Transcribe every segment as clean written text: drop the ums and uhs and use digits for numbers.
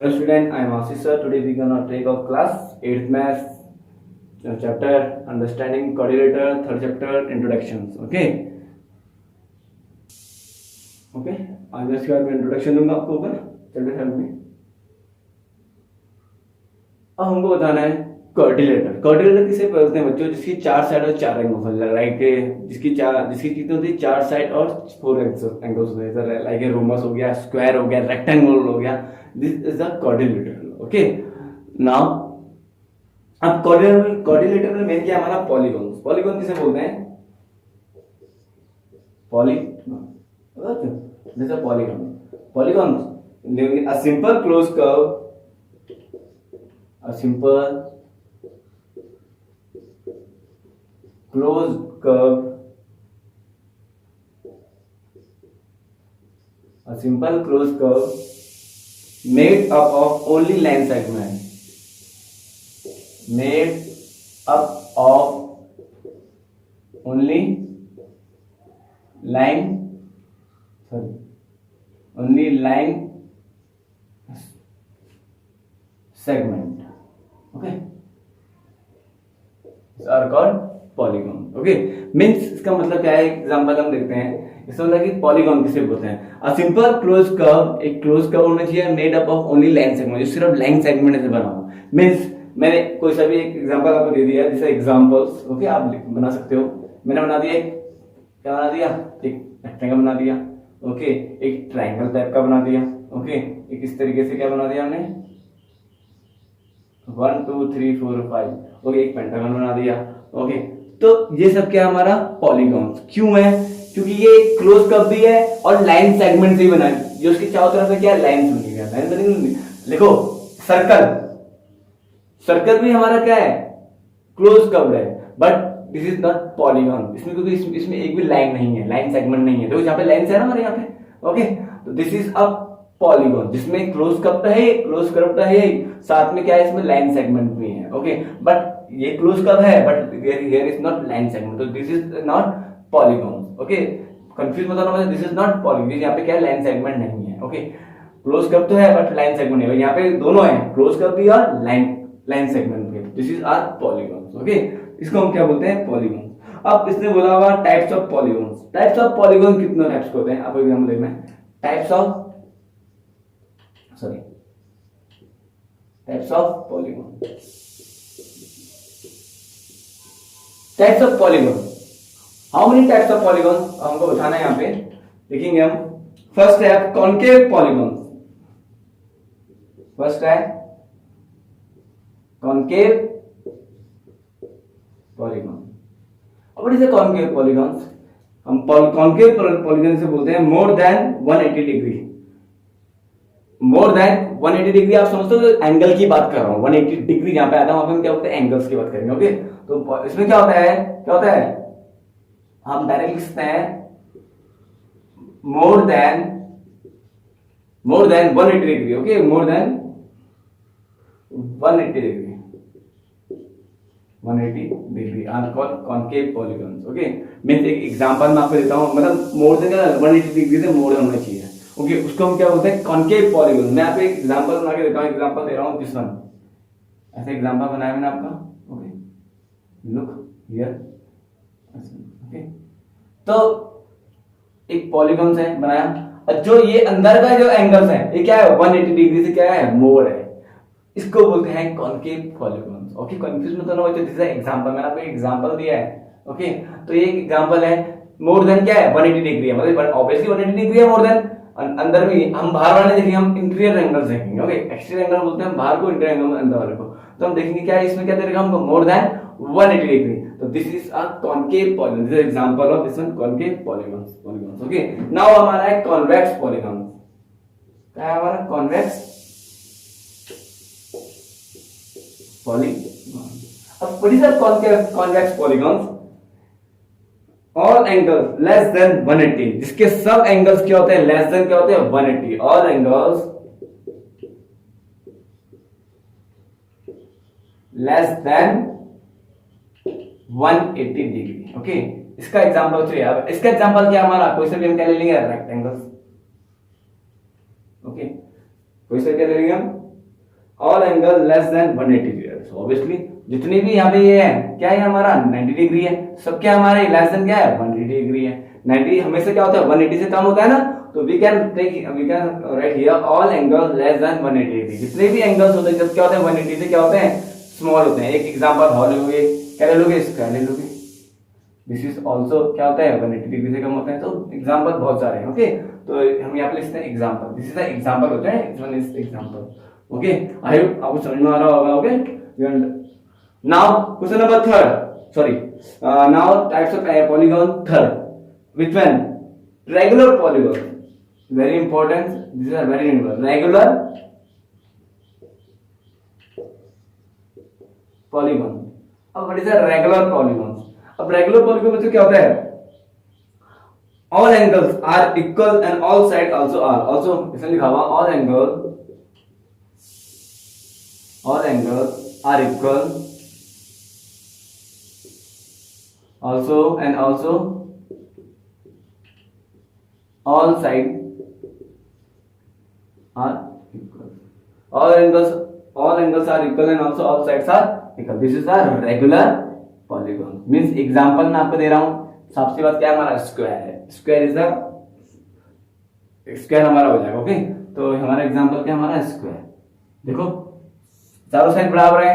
Hello student, I am Ashish sir. Today we gonna take our class 8th math chapter understanding coordinator, third chapter introductions. Okay. आज इसके बाद मैं introduction दूंगा आपको ऊपर chapter 7 में। अब हमको बताना है कोऑर्डिनेटर। कोऑर्डिनेटर किसे बोलते हैं बच्चों? जिसकी चार साइड और चार एंगल्स, लाइक जिसकी कितनी होती है? चार साइड और फोर एंगल्स होते हैं, लाइक रोमस हो गया, स्क्वायर हो गया, रेक्टेंगल हो गया। This is the coordinator. Okay, now अब कोऑर्डिनेटर में मेन क्या है हमारा? पॉलीगॉन। पॉलीगॉन किसे बोलते हैं? Polygon a simple closed curve, a simple closed curve, a simple closed curve made up of only line segment, made up of only line segment. Okay, these are called polygon. Okay, means इसका मतलब क्या है? Example हम देखते हैं। इसका मतलब कि पॉलीगॉन किसे बोलते हैं? अ सिंपल क्लोज कर्व, एक क्लोज कर्व होना चाहिए made up of only line segment, जो सिर्फ लाइन सेगमेंट से बना हो। मींस मैंने कोई सा भी एक एग्जांपल आपको दे दिया, जैसे एग्जांपल्स। ओके, आप बना सकते हो। मैंने बना दिया, क्या बना दिया? एक रेक्टेंगल बना दिया। ओके, एक ट्रायंगल टाइप का बना दिया। ओके, एक इस तरीके से क्या बना दिया हमने? 1 2 3 4 5। ओके, एक पेंटागन बना दिया। ओके, तो ये सब क्या हमारा? पॉलीगॉन। क्यों है? क्योंकि ये क्लोज कर्व भी है और लाइन सेगमेंट से ही बना है, जो उसकी चारों तरफ से क्या लाइन बनी है। लाइन बनी। देखो, सर्कल भी हमारा क्या है? क्लोज कर्व है, but this is not polygon. इसमें क्योंकि इसमें एक भी लाइन नहीं है, लाइन सेगमेंट नहीं है। देखो यहाँ पे लाइन है ना हमारे यहाँ पे। ओके, तो दिस इज अ पॉलीगॉन, जिसमें क्लोज कर्व तो है, साथ में क्या है? इसमें लाइन सेगमेंट भी है। ओके, बट ये क्लोज कर्व है, but here is not line segment, तो this is not polygon. Okay, confuse मत होना, दिस इज नॉट पॉलीगॉन। यहाँ पे क्या है? लाइन सेगमेंट नहीं है। ओके, क्लोज कर्व तो है बट लाइन सेगमेंट नहीं है। यहाँ पे दोनों है, क्लोज कर्व भी और लाइन सेगमेंट भी। This is our polygon. Okay, इसको हम क्या बोलते हैं? पॉलीगॉन। अब इसने बोला हुआ types of polygons. Types of polygon कितने टाइप्स के होते हैं? आपको एग्जांपल देखना है। Types of polygon. Types of polygon, how many types of polygon हमको बताना है। यहाँ पे देखेंगे हम। फर्स्ट है कॉनकेव पॉलीगॉन। फर्स्ट है कॉनकेव पॉलीगॉन। अब इसे कॉनकेव पॉलीगॉन्स, हम कॉनकेव पॉलीगॉन से बोलते हैं मोर देन 180 डिग्री। मोर देन 180 डिग्री आप समझते हो? एंगल की बात कर रहा हूं। 180 डिग्री जहां पे आता है वहां पे हम क्या होते हैं? एंगल्स की बात करेंगे। ओके, तो इसमें क्या होता है? हम डायरेक्ट लिख सकते हैं more than 180 degree. Okay, more than 180 degree are called concave polygons. Okay, मैं एक एग्जांपल मैं आपको देता हूं, मतलब मोर देन 180 डिग्री से मोर होना चाहिए। ओके, उसको हम क्या बोलते हैं? Concave polygon. मैं आपको एक एग्जांपल बना के देता हूं। एग्जांपल दे रहा हूं, दिस वन। ऐसे एग्जांपल बनाया मैंने आपका। Okay, look here. ओके, तो एक पॉलीगॉन से बनाया, और जो ये अंदर का जो एंगल्स है, ये क्या है? 180 डिग्री से क्या है? मोर है। इसको बोलते हैं कॉनकेव पॉलीगॉन। ओके, कंफ्यूज मत होना बच्चों, दिस इज एग्जांपल। मैंने आपको एग्जांपल दिया है। ओके, तो ये एक एग्जांपल है। मोर देन क्या है? 180 डिग्री है, मतलब ऑब्वियसली 180 डिग्री है मोर देन। अंदर भी हम बाहर वाले देखेंगे, हम इंटीरियर एंगल्स देखेंगे। ओके, एक्सटीरियर एंगल बोलते हैं हम बाहर को, इंटीरियर एंगल अंदर वाले को। तो हम देखेंगे क्या है इसमें, क्या देगा हमको? More than 180 degree. तो this is a concave polygon. This is example of this one, concave polygons. Okay, now हमारा है कॉन्वेक्स पॉलीगॉन। क्या है हमारा? Convex polygon. अब what is a convex polygon? All angles less than 180, जिसके सब angles क्या होते हैं? लेस देन क्या होते हैं? 180। All angles less than 180 degree. Okay, इसका एग्जांपल चाहिए। अब इसका एग्जांपल क्या हमारा? कोई से भी हम क्या ले लेंगे? रेक्टेंगल्स। ओके, कोई से क्या ले लेंगे हम? All angle less than 180 degree. Obviously जितनी भी यहाँ पे ये है क्या है हमारा 90 डिग्री है, सब क्या हमारे लेस देन क्या है 180 डिग्री है। 90 हमेशा क्या होता है 180 से कम होता है ना, तो we can write here all angle less than 180 degree. जितने भी एंगल्स होते हैं जब क्या होते हैं 180 से क्या होते हैं स्मॉल होते हैं। एक एग्जांपल और लोगे, क्या ले लोगे, स्क्वायर ले लोगे। दिस इज आल्सो क्या होता है 180 डिग्री से कम होता है। तो एग्जांपल बहुत सारे हैं। ओके, तो हम यहाँ पे लिखते हैं example, this is the example होता है, this one is example. Okay, I hope आपको समझ में आ रहा होगा। Okay, now question number third, sorry now types of polygon third, which one? Regular polygon, very important, these are very important. Regular polygon. अब what is a regular polygon? अब regular polygon में तो क्या होता है, all angles are equal and all sides also are, also इसमें लिखा हुआ all angles are equal also and also all sides are equal. All angles are equal and also all sides are equal. This is a regular polygon. Means example मैं आपको दे रहा हूँ, सबसे बात क्या हमारा स्क्वायर है, स्क्वायर इज द स्क्वायर हमारा हो जाएगा। ओके, तो हमारा एग्जांपल क्या हमारा स्क्वायर, देखो चारों साइड बराबर है,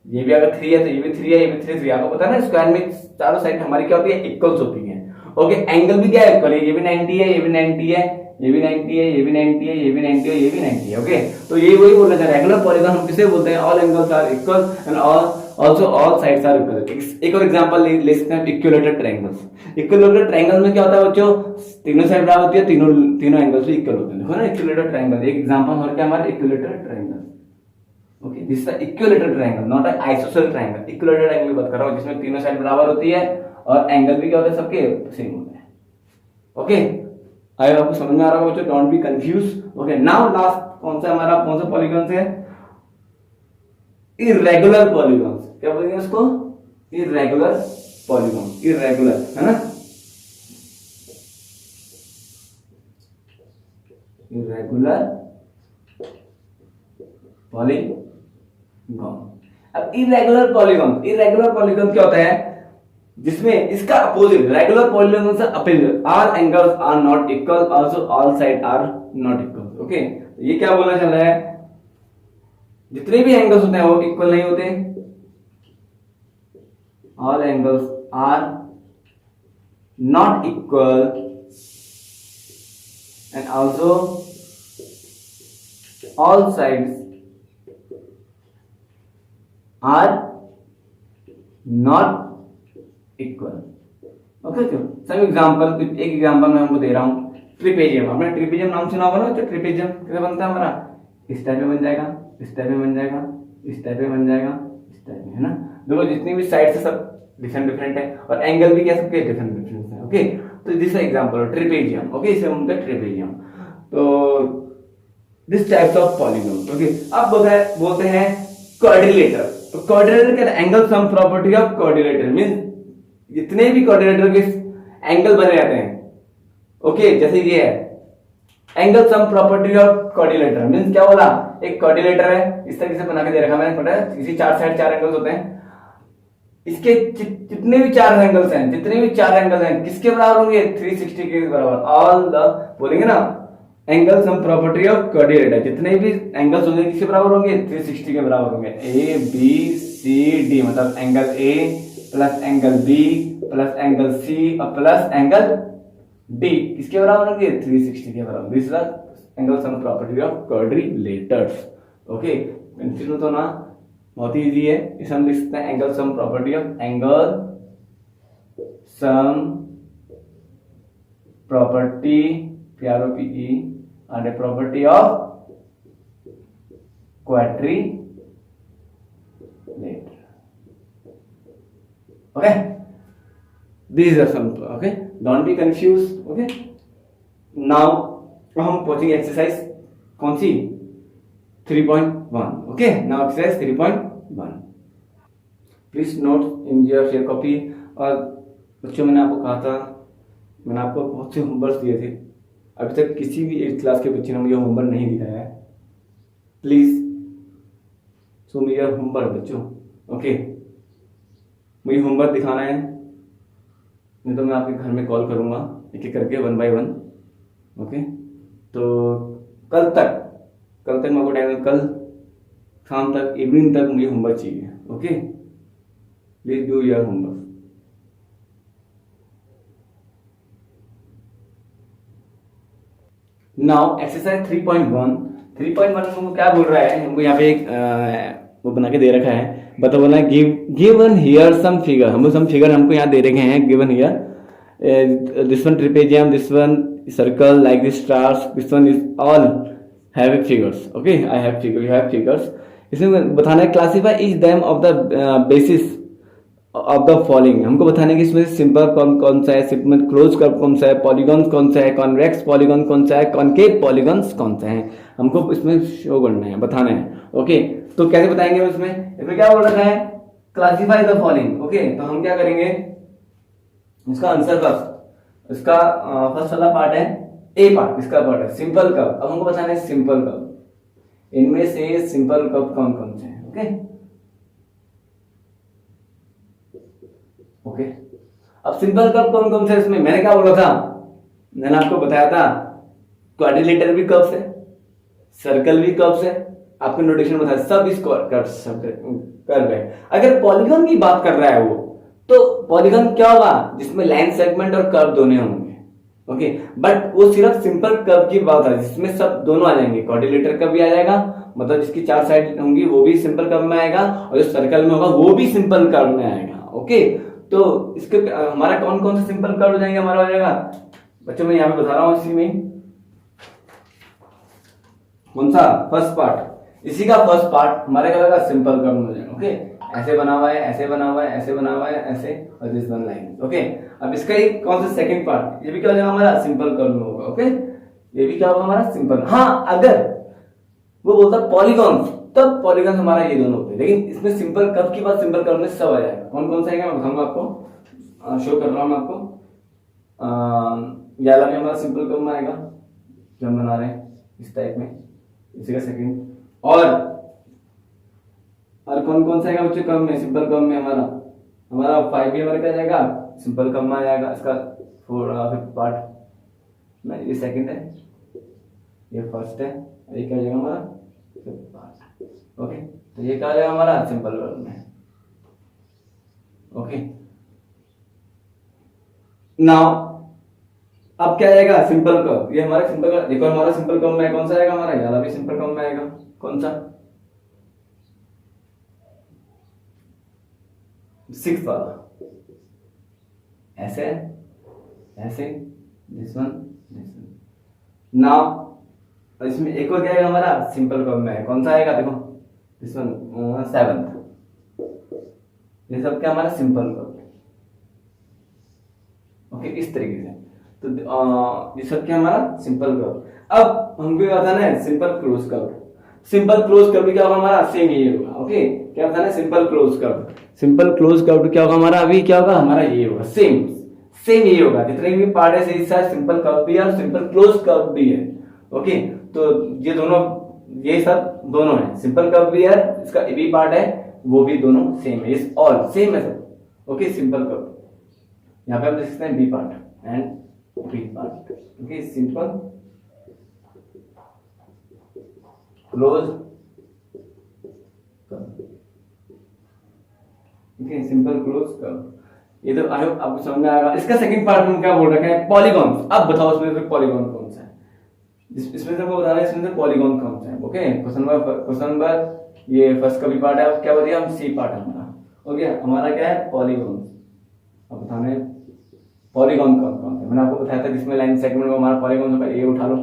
ये भी अगर 3 है तो ये भी 3 है, ये भी 3 आपको पता है ना, स्क्वायर में चारों साइड हमारी क्या होती है इक्वल्स होती है। ओके, एंगल भी क्या है इक्वल है, ये भी 90 है, ये भी 90 है, ये भी 90 है, ये भी 90 है, ये भी 90 है, ये भी 90 है। ओके, तो ये वही बोलना चाह रहे हैं रेगुलर पॉलीगॉन हम किसे बोलते हैं, all angles are equal and also all sides are equal. एक और एग्जांपल ले सकते हैं इक्विलेटरल ट्रायंगल्स। इक्विलेटरल ट्रायंगल में क्या होता है बच्चों, तीनों साइड बराबर होती है, तीनों एंगल्स भी इक्वल होते हैं। देखो ना इक्विलेटरल ट्रायंगल, एक एग्जांपल और क्या हमारा equilateral triangle. Okay, this is equilateral triangle, not a isosceles triangle. Equilateral triangle की बात कर रहा हूं जिसमें तीनों साइड बराबर होती है और एंगल भी क्या होता है सबके सेम होते हैं। ओके, आई आपको समझ में आ रहा होगा बच्चों, don't be confuse. Okay, now last कौन सा पॉलीगॉन है, इर्रेगुलर पॉलीगॉन। क्या बोलेंगे उसको, इर्रेगुलर पॉलीगॉन, इर्रेगुलर है ना, इर्रेगुलर पॉलीगॉन। अब इर्रेगुलर पॉलीगॉन क्या होता है, जिसमें इसका अपोजिट रेगुलर पॉलीगॉन से opposite, all angles are not equal also all side are not equal. Okay, ये क्या बोलना चल रहा है, जितने भी एंगल्स होते हैं वो इक्वल नहीं होते, all angles are not equal and also all sides are not equal. Okay, some example, एक एग्जांपल मैं आपको दे रहा हूं, ट्रिपेजियम। आपने ट्रिपेजियम नाम सुना होगा ना, तो ट्रिपेजियम कैसे बनता है हमारा, इस टाइप में बन जाएगा, इस टाइप में बन जाएगा, इस टाइप में बन जाएगा, इस टाइप में, है ना। देखो जितनी भी साइड से सब डिफरेंट है और एंगल भी क्या सबके डिफरेंट है। ओके, तो दिस एग्जांपल ट्रिपेजियम। ओके, इसे हम बोलते हैं ट्रिपेजियम। तो this types of polygon. Okay, अब बोलते हैं क्वाड्रिलेटर। तो क्वाड्रिलेटर का angle sum property of quadrilateral means जितने भी क्वाड्रिलेटर के एंगल बने रहते हैं। ओके, जैसे ये है angle sum property of quadrilateral means क्या बोला, एक क्वाड्रिलेटर है, इस तरीके से बना के दे रखा मैंने, पता है इसी चार साइड 4 एंगल्स होते हैं, इसके जितने भी 4 एंगल्स हैं, जितने भी 4 एंगल्स हैं किसके बराबर होंगे, 360 के बराबर। ऑल द बोलेंगे ना angle sum property of quadrilateral, जितने भी एंगल्स होंगे किसके बराबर होंगे, 360 के बराबर होंगे। ए बी सी डी मतलब angle A plus angle B plus angle C और प्लस एंगल डी किसके बराबर होंगे, 360 के बराबर। This is angle sum property of quadrilaterals. Okay, confuse मत होना, बहुत ही इजी है। इसे हम लिख सकते हैं angle sum property of angle sum property PROPE and a property of quadrilateral. Okay, these are some. Okay, don't be confused. Okay, now हम पहुंचेंगे एक्सरसाइज कौन सी 3.1. Okay, now exercise 3.1. Please note in your share copy. और बच्चों मैंने आपको कहा था, मैंने आपको बहुत से होमवर्क दिए थे, अभी तक किसी भी 8th क्लास के बच्चे ने मुझे होमवर्क नहीं दिखाया है। प्लीज सो मुझे होमवर्क बच्चों, ओके मुझे होमवर्क दिखाना है, नहीं तो मैं आपके घर में कॉल करूंगा एक एक करके 1 बाय 1। ओके तो कल तक मैं आपको टाइम, कल शाम तक, इवनिंग तक मुझे होमवर्क चाहिए। Okay please do your homework. Now exercise 3.1। 3.1 हमको क्या बोल रहा है, हमको यहाँ पे एक वो बना के दे रखा है, बता बोला गिवन हियर सम फिगर, हमको सम फिगर हमको यहाँ दे रखे हैं given here, this one trapezium, this one circle like this stars, this one is all have figures. Okay I have figure, you have figures. इसमें बताना है classify etch them of the basis of the following, हमको बताना है कि इसमें simple कौन सा है, सिंपल क्लोज कर्व कौन सा है, पॉलीगॉन कौन सा है, कॉन्वेक्स पॉलीगॉन कौन सा है, कॉनकेव पॉलीगॉन्स कौन सा है, हमको इसमें शो करना है, बताना है। ओके तो कैसे बताएंगे इसमें क्या बोल रखा है, क्लासीफाई द फॉलोइंग। ओके तो हम क्या करेंगे, इसका आंसर फर्स्ट, इसका फर्स्ट वाला पार्ट है ए पार्ट, इसका पार्ट है सिंपल कर्व। अब हमको बताना है सिंपल कर्व, इनमें से सिंपल कर्व कौन कौन से हैं। ओके ओके अब सिंपल कर्व कौन कौन से इसमें, मैंने क्या बोला था, मैंने आपको बताया था क्वाड्रिलेटरल भी कर्व्स है, सर्कल भी कर्व्स है, आपको नोटेशन बताया सब इस कर्व है। अगर पॉलीगॉन की बात कर रहा है वो, तो पॉलीगॉन क्या होगा, जिसमें लाइन सेगमेंट और कर्व दोनों होंगे। ओके बट वो सिर्फ सिंपल कर्व की बात है, जिसमें सब दोनों आ जाएंगे, क्वाड्रिलेटरल कर्व भी आ जाएगा, मतलब जिसकी 4 साइड होंगी वो भी सिंपल कर्व में आएगा, और जो सर्कल में होगा वो भी सिंपल कर्व में आएगा। ओके तो इसके हमारा कौन कौन से सिंपल कर्व हो जाएंगे, हमारा हो जाएगा बच्चों, मैं यहाँ पे बता रहा हूँ, इसी में कौन सा फर्स्ट पार्ट, इसी का फर्स्ट पार्ट हमारे क्या होगा, सिंपल कर्व हो जाएगा। ओके ऐसे बना हुआ है, ऐसे बना हुआ है, ऐसे बना हुआ है, ऐसे, और दिस वन लाइन। ओके अब इसका ही कौन सा सेकंड पार्ट, ये भी क्या हो जाएगा हमारा सिंपल कर्व में होगा। ओके ये भी क्या होगा हमारा सिंपल। हाँ अगर वो बोलता पॉलीगॉन, तब पॉलीगॉन हमारा ये दोनों होते हैं, लेकिन इसमें सिंपल कर्व की बात, सिंपल कर्व में सब आ जाएगा। कौन कौन सा आएगा मैं बताऊंगा आपको, शो कर रहा हूं मैं आपको। ये वाला भी हमारा सिंपल कर्व में आएगा जो हम बना रहे हैं इस टाइप में, इसी का सेकंड। और कौन कौन सा आएगा बच्चों कर्व में, सिंपल कर्व में हमारा 5 भी हमारा क्या जाएगा, सिंपल कर्व में आ जाएगा। इसका फिफ्थ पार्ट ना, ये सेकंड है, ये फर्स्ट है, और ये क्या जाएगा हमारा फिफ्थ पार्ट। ओके तो ये क्या जाएगा हमारा सिंपल कर्व में। ओके नाउ अब क्या आएगा सिंपल कर्व, ये हमारा सिंपल कर्व, देखो हमारा सिंपल कर्व में कौन सा आएगा, हमारा यार भी सिंपल कर्व में आएगा, कौन सा, 6 वाला, ऐसे ऐसे, दिस वन। नाउ इसमें एक और क्या आएगा हमारा सिंपल कर्व में, कौन सा आएगा, देखो दिस वन 7th, ये सब क्या हमारा सिंपल कर्व। ओके इस तरीके से, तो ये सब क्या हमारा सिंपल कर्व। अब हमको बताना है simple close curve. Simple close curve क्या होगा हमारा, सेम ये होगा। ओके क्या बताना है simple close curve, simple close curve क्या होगा हमारा, अभी क्या होगा हमारा ये होगा, सेम ये होगा, जितने भी पार्ट है इस साइड सिंपल कर्व भी है और सिंपल क्लोज कर्व भी है। ओके तो ये दोनों, ये सब दोनों है, सिंपल कर्व भी है, इसका भी पार्ट है, वो भी दोनों सेम है, इस ऑल सेम है सब। ओके सिंपल कर्व, यहाँ पे हम देख सकते हैं B part and B part. Okay simple close curve, okay simple close curve, ये तो आई होप आपको समझ में आएगा। इसका सेकंड पार्ट में क्या बोल रखा है, पॉलीगॉन। अब बताओ इसमें से पॉलीगॉन कौन सा है, इसमें से वो बता रहा है इसमें से पॉलीगॉन कौन सा है। ओके क्वेश्चन नंबर ये फर्स्ट का भी पार्ट है, अब क्या बताइए हम सी पार्ट है हमारा। ओके हमारा क्या है पॉलीगॉन, अब बताना है पॉलीगॉन कौन कौन सा, मैंने आपको बताया था जिसमें लाइन सेगमेंट में हमारा पॉलीगॉन होगा, ये उठा लो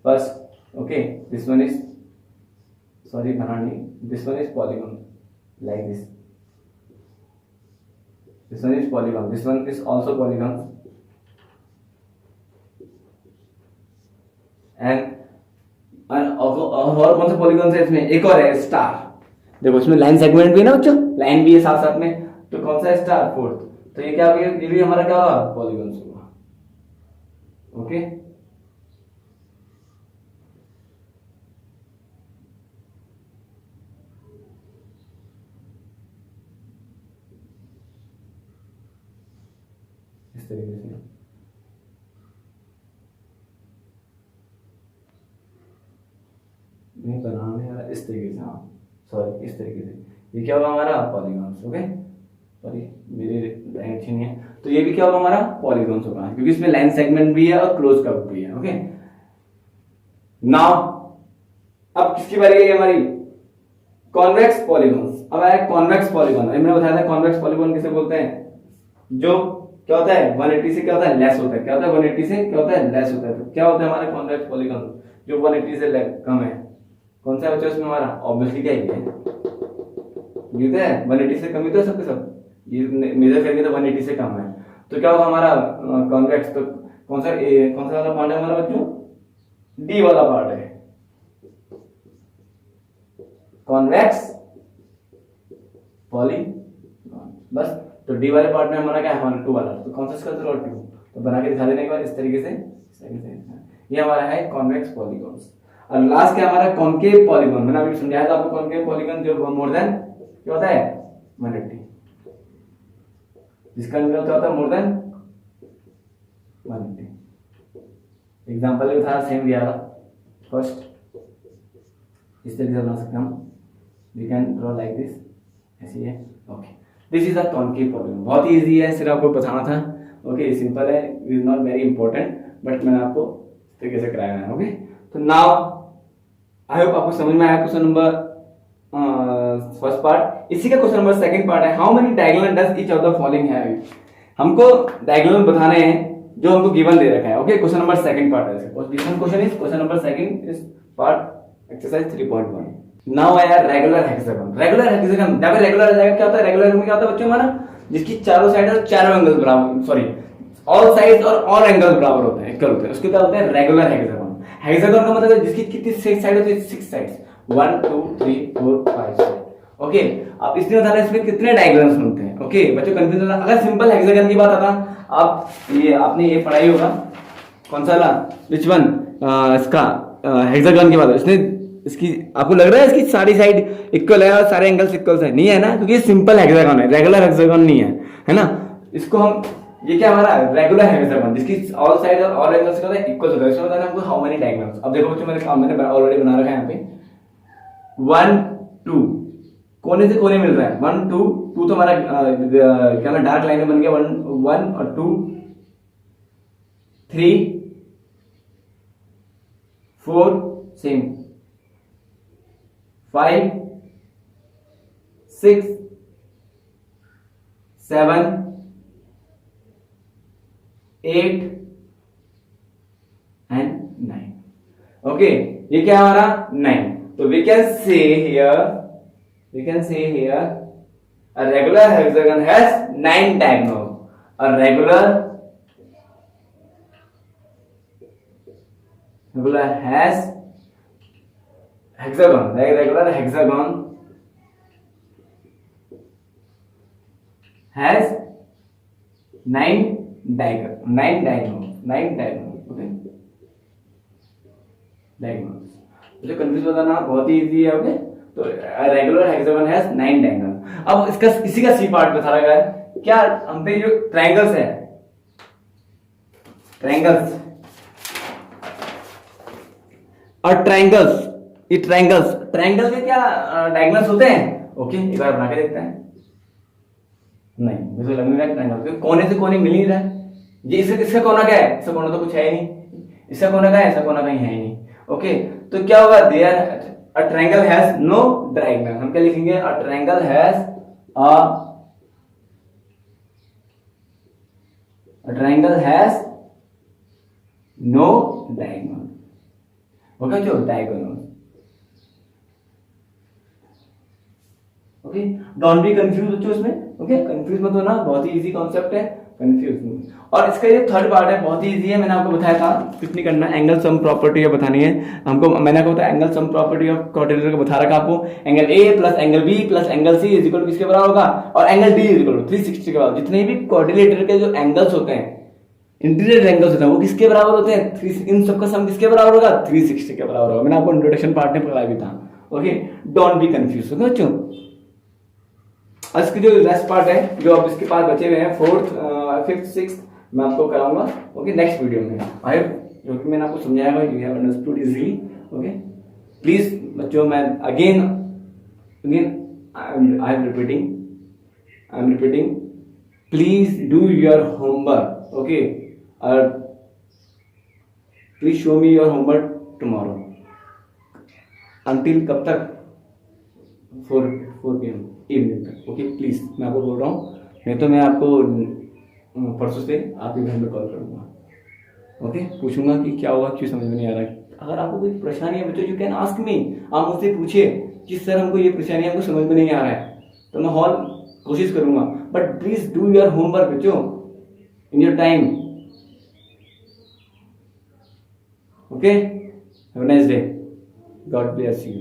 first. Okay this one is, sorry बनानी, this one is polygon like this, this one is polygon, this one is also polygon, and और कौन सा पॉलीगॉन है इसमें, एक और है स्टार। देखो इसमें लाइन सेगमेंट भी है ना बच्चों, लाइन भी है साथ साथ में, तो कौन सा है स्टार, फोर्थ। तो ये क्या होगा, ये भी हमारा क्या होगा पॉलीगॉन होगा। ओके इस तरीके से, नहीं बनाना है यार, इस तरीके से, हाँ सॉरी, इस तरीके से। ये क्या होगा हमारा पॉलीगॉन्स, ओके, सॉरी मेरी लाइन अच्छी नहीं है। तो ये भी क्या होगा हमारा पॉलीगॉन्स होगा, क्योंकि इसमें लाइन सेगमेंट भी है और क्लोज कर्व भी है, ओके। नाउ अब किसकी बारी है हमारी, कॉन्वेक्स पॉलीगॉन्स। अब आया कॉन्वेक्स पॉलीगॉन। मैंने बताया था कॉन्वेक्स पॉलीगॉन किसे बोलते हैं, जो क्या होता है 180 से क्या होता है लेस होता है, क्या होता है 180 से क्या होता है लेस होता है। तो क्या होता है हमारा कॉन्वेक्स पॉलीगॉन जो 180 से कम है, कौन सा बच्चा उसमें हमारा, ऑब्वियसली क्या है ये तो है 180 से कम ही तो है सबके सब, ये मेजर करेंगे तो 180 से कम है। तो क्या होगा हमारा कॉन्वेक्स, तो कौन सा वाला पार्ट है हमारा बच्चों, डी वाला पार्ट है कॉन्वेक्स पॉलीगॉन, बस। तो डी वाले पार्ट में हमारा क्या है, हमारा 2 वाला, तो कौन सा इसका और 2, तो बना के दिखा देने के बाद इस तरीके से ये हमारा है कॉन्वेक्स पॉलीगॉन्स। और लास्ट क्या हमारा कॉनकेव पॉलीगॉन। मैंने अभी समझाया था आपको कॉनकेव पॉलीगॉन जो मोर देन क्या होता है 180, जिसका मतलब होता है मोर देन 180। एग्जांपल भी था सेम दिया था फर्स्ट, इस तरीके से बना सकते हैं हम, we can draw like this, ऐसे है, okay. This is a concave polygon, बहुत ही इजी है, सिर्फ आपको बताना था, ओके, सिंपल है, is not very important, but मैंने आपको इस तरीके से कराया है, ओके। तो नाउ आई होप आपको समझ में आया क्वेश्चन नंबर फर्स्ट पार्ट। इसी का क्वेश्चन नंबर सेकंड पार्ट है, how many diagonal does each of the following have. हमको डायगोनल बताने हैं जो हमको गिवन दे रखा है, okay. Question number second part है, question is question number second is part exercise 3.1। Now आया रेगुलर हेक्सागन। रेगुलर हेक्सागन जब रेगुलर आ जाएगा क्या होता है, रेगुलर में क्या होता है बच्चों हमारा, जिसकी चारों साइड और चारों एंगल बराबर, सॉरी ऑल साइड्स और ऑल एंगल बराबर होते हैं, इक्वल होते हैं, उसके क्या होते हैं रेगुलर हेक्सागन। हेक्सागन का मतलब है जिसकी कितनी 6 साइड होती है, 6 साइड्स, 1 2 3 4 5 6, ओके। अब इसमें बताना इसमें कितने डायगोनल्स बनते हैं, ओके बच्चों कंफ्यूज होना। अगर सिंपल हेक्सागन की बात आता, आप ये आपने ये पढ़ाई होगा, कौन सा वाला, विच वन, इसका हेक्सागन की बात है, इसने इसकी आपको लग रहा है इसकी सारी साइड इक्वल है और सारे एंगल्स इक्वल है, नहीं है ना, क्योंकि ये सिंपल हेक्सागन है, रेगुलर हेक्सागन नहीं है ना। इसको हम, ये क्या हमारा रेगुलर हेक्सागन जिसकी ऑल साइड और ऑल एंगल्स क्या होता है इक्वल होता है, इसमें बताना है हमको हाउ मेनी डायगोनल्स। अब देखो बच्चों मैंने ऑलरेडी बना रखा है यहाँ पे 1 2 कोने से कोने मिल रहा है, 1 2 2 तो हमारा क्या ना डार्क लाइन में बन गया, 1 और 2 3 4 सेम 5 6 7 8 and 9, ओके। ये क्या हमारा 9, तो we can say here a regular hexagon has 9 diagonals. A regular has hexagon, regular hexagon has 9 diagonals, okay, diagonals. मुझे कंफ्यूज बताना बहुत ही इजी है, ओके। तो रेगुलर हेक्सागन हैज 9 डायगोनल। अब इसका इसी का सी पार्ट बता रहा है, क्या हम पे जो ट्रायंगल्स है, ट्रायंगल्स और ट्रायंगल्स, ये ट्रायंगल्स के क्या डायगोनल्स होते हैं, ओके। एक बार बना के देखते हैं, नहीं मुझे लग नहीं रहा ट्रायंगल, क्योंकि कोने से कोने मिल नहीं रहा है। ये इसका कोना क्या है, इसका कोना तो कुछ है ही नहीं, इसका कोना क्या है, इसका कोना कहीं है ही नहीं, ओके। तो क्या होगा, there a triangle has no diagonal. हम क्या लिखेंगे, a triangle has no diagonal, okay, जो diagonal, okay. Don't be confuse बच्चों इसमें, ओके, कंफ्यूज मत होना, बहुत ही इजी कॉन्सेप्ट है, कंफ्यूज नहीं। और इसका ये थर्ड पार्ट है, बहुत ही इजी है, मैंने आपको बताया था कुछ नहीं करना, एंगल सम प्रॉपर्टी है बतानी है हमको। मैंने आपको बताया angle sum property of quadrilateral का बता रखा आपको, angle A plus angle B plus angle C is equal to किसके बराबर होगा, और angle D is equal to 360 के बराबर। जितने भी क्वाड्रिलेटर के जो एंगल्स होते हैं, इंटीरियर एंगल्स होते हैं, वो किसके बराबर होते हैं, इन सबका सम किसके बराबर होगा, 360 के बराबर होगा। मैंने आपको इंट्रोडक्शन पार्ट में पढ़ाया भी था, okay. Don't be confuse, okay बच्चों। इसकी जो लास्ट पार्ट है, जो अब इसके पास बचे हुए हैं 4th 5th 6th मैं आपको कराऊंगा ओके नेक्स्ट वीडियो में। आई होप जो कि मैंने आपको समझाया you have understood easily. Okay please बच्चों, मैं again I am repeating please do your homework okay, और please show me your homework tomorrow. Until कब तक? 4 PM इवनिंग तक। ओके प्लीज, मैं आपको बोल रहा हूँ, नहीं तो मैं आपको परसों से आपके घर में कॉल करूँगा। ओके पूछूंगा कि क्या हुआ, क्यों समझ में नहीं आ रहा है। अगर आपको कोई परेशानी है बच्चों, यू कैन आस्क मी, आप मुझसे पूछिए कि सर हमको ये परेशानी है, हमको समझ में नहीं आ रहा है, तो मैं हॉल कोशिश करूंगा। But please do your homework बच्चों in your time. Okay have a nice day, God bless you.